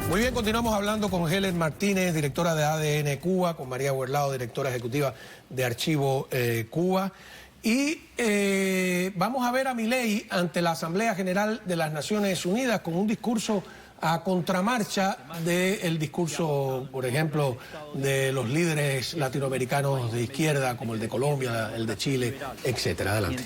Muy bien, continuamos hablando con Helen Martínez, directora de ADN Cuba, con María Huerlao, directora ejecutiva de Archivo Cuba. Y vamos a ver a Milei ante la Asamblea General de las Naciones Unidas con un discurso a contramarcha del discurso, por ejemplo, de los líderes latinoamericanos de izquierda, como el de Colombia, el de Chile, etcétera. Adelante.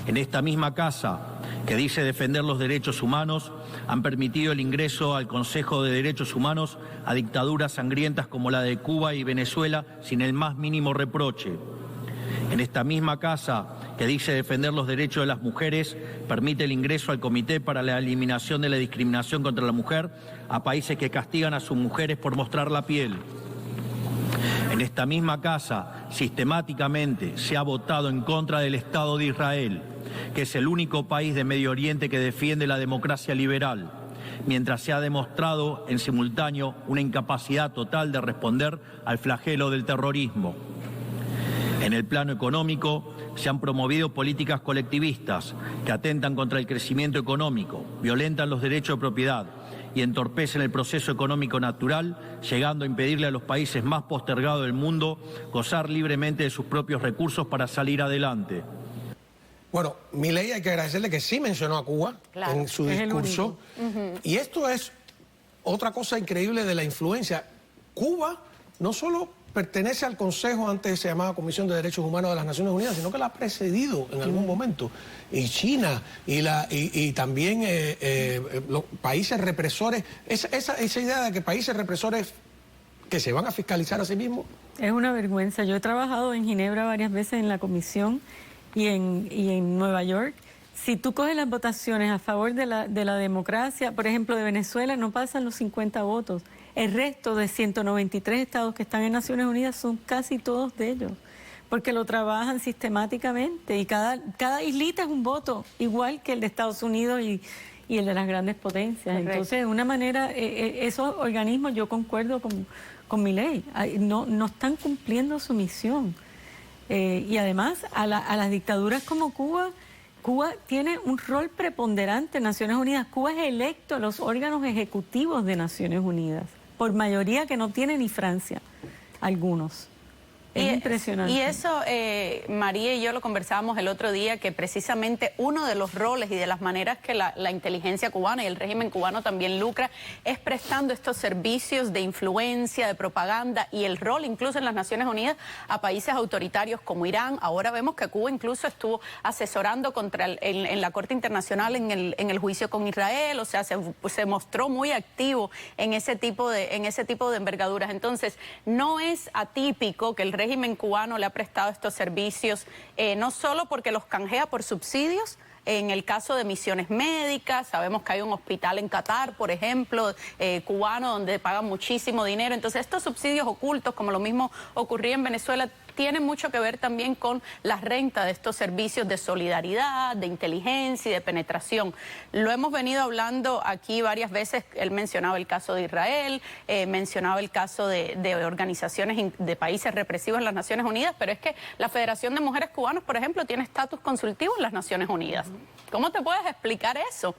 En esta misma casa, que dice defender los derechos humanos, han permitido el ingreso al Consejo de Derechos Humanos a dictaduras sangrientas como la de Cuba y Venezuela sin el más mínimo reproche. En esta misma casa, que dice defender los derechos de las mujeres, permite el ingreso al Comité para la Eliminación de la Discriminación contra la Mujer a países que castigan a sus mujeres por mostrar la piel. En esta misma casa, sistemáticamente se ha votado en contra del Estado de Israel, que es el único país de Medio Oriente que defiende la democracia liberal, mientras se ha demostrado en simultáneo una incapacidad total de responder al flagelo del terrorismo. En el plano económico, se han promovido políticas colectivistas que atentan contra el crecimiento económico, violentan los derechos de propiedad y entorpecen el proceso económico natural, llegando a impedirle a los países más postergados del mundo gozar libremente de sus propios recursos para salir adelante. Bueno, Milei, hay que agradecerle que sí mencionó a Cuba en su discurso. Y esto es otra cosa increíble de la influencia. Cuba no solo pertenece al Consejo, antes se llamaba Comisión de Derechos Humanos de las Naciones Unidas, sino que la ha precedido en algún momento. Y China, y también los países represores, esa idea de que países represores que se van a fiscalizar a sí mismos. Es una vergüenza. Yo he trabajado en Ginebra varias veces en la comisión y en Nueva York. Si tú coges las votaciones a favor de la democracia, por ejemplo, de Venezuela, no pasan los 50 votos. El resto de 193 estados que están en Naciones Unidas son casi todos de ellos, porque lo trabajan sistemáticamente y cada islita es un voto, igual que el de Estados Unidos y el de las grandes potencias. Correcto. Entonces, de una manera, esos organismos, yo concuerdo con Milei, no están cumpliendo su misión. Y además, a las dictaduras como Cuba tiene un rol preponderante en Naciones Unidas. Cuba es electo a los órganos ejecutivos de Naciones Unidas, por mayoría que no tiene ni Francia, algunos. Es impresionante. Y eso, María y yo lo conversábamos el otro día, que precisamente uno de los roles y de las maneras que la inteligencia cubana y el régimen cubano también lucra es prestando estos servicios de influencia, de propaganda y el rol incluso en las Naciones Unidas a países autoritarios como Irán. Ahora vemos que Cuba incluso estuvo asesorando en la Corte Internacional en el juicio con Israel, o sea, se mostró muy activo en ese tipo de envergaduras. Entonces, no es atípico que el régimen cubano le ha prestado estos servicios, no solo porque los canjea por subsidios. En el caso de misiones médicas, sabemos que hay un hospital en Qatar, por ejemplo, cubano, donde pagan muchísimo dinero. Entonces, estos subsidios ocultos, como lo mismo ocurría en Venezuela, tienen mucho que ver también con la renta de estos servicios de solidaridad, de inteligencia y de penetración. Lo hemos venido hablando aquí varias veces. Él mencionaba el caso de Israel, mencionaba el caso de organizaciones de países represivos en las Naciones Unidas, pero es que la Federación de Mujeres Cubanas, por ejemplo, tiene estatus consultivo en las Naciones Unidas. ¿Cómo te puedes explicar eso?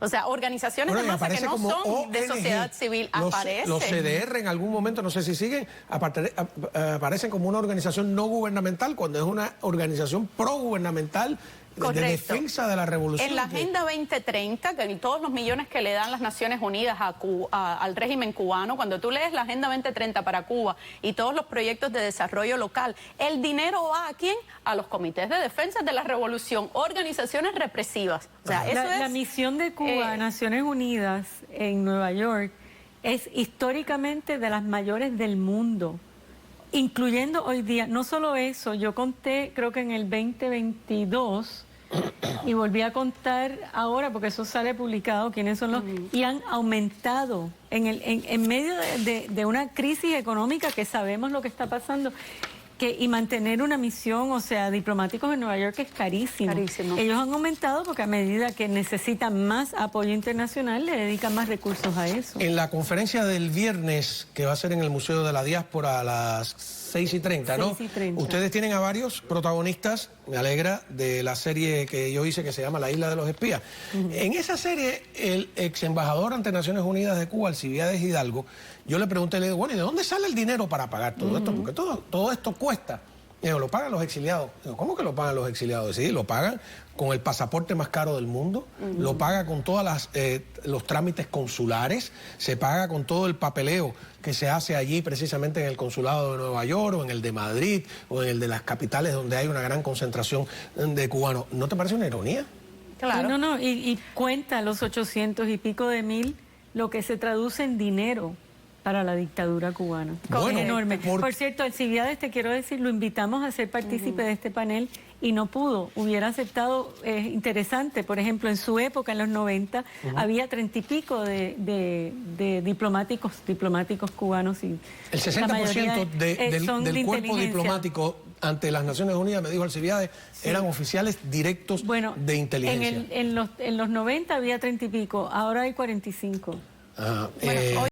O sea, organizaciones de masa que no son ONG, de sociedad civil aparecen. Los CDR en algún momento, no sé si siguen, aparecen como una organización no gubernamental cuando es una organización progubernamental. Correcto. De defensa de la revolución. En la Agenda 2030, que todos los millones que le dan las Naciones Unidas al régimen cubano, cuando tú lees la Agenda 2030 para Cuba y todos los proyectos de desarrollo local, el dinero va ¿a quién? A los comités de defensa de la revolución, organizaciones represivas. O sea, la misión de Cuba a Naciones Unidas en Nueva York es históricamente de las mayores del mundo, incluyendo hoy día. No solo eso, yo conté, creo que en el 2022, y volví a contar ahora, porque eso sale publicado, quiénes son los... Y han aumentado en medio de una crisis económica que sabemos lo que está pasando. Y mantener una misión, o sea, diplomáticos en Nueva York es carísimo. Carísimo. Ellos han aumentado porque a medida que necesitan más apoyo internacional, le dedican más recursos a eso. En la conferencia del viernes, que va a ser en el Museo de la Diáspora a las 6:30, ¿no? 6:30. Ustedes tienen a varios protagonistas de la serie que yo hice que se llama La Isla de los Espías. En esa serie, el ex embajador ante Naciones Unidas de Cuba, Alcibiades Hidalgo, yo le pregunté, le digo, bueno, ¿y de dónde sale el dinero para pagar todo esto? Porque todo esto cuesta. Y digo, lo pagan los exiliados. Digo, ¿cómo que lo pagan los exiliados? Sí, lo pagan con el pasaporte más caro del mundo, lo paga con todos los trámites consulares, se paga con todo el papeleo que se hace allí precisamente en el consulado de Nueva York o en el de Madrid o en el de las capitales donde hay una gran concentración de cubanos. ¿No te parece una ironía? Claro. No, y cuenta los 800 y pico de mil lo que se traduce en dinero para la dictadura cubana. Bueno, es enorme. Por cierto, Alcibiades, te quiero decir, lo invitamos a ser partícipe de este panel y no pudo. Hubiera aceptado, interesante, por ejemplo, en su época, en los 90, había 30 y pico de diplomáticos cubanos. Y el 60% del cuerpo diplomático ante las Naciones Unidas, me dijo Alcibiades, eran oficiales directos de inteligencia. En los 90 había 30 y pico, ahora hay 45. Bueno,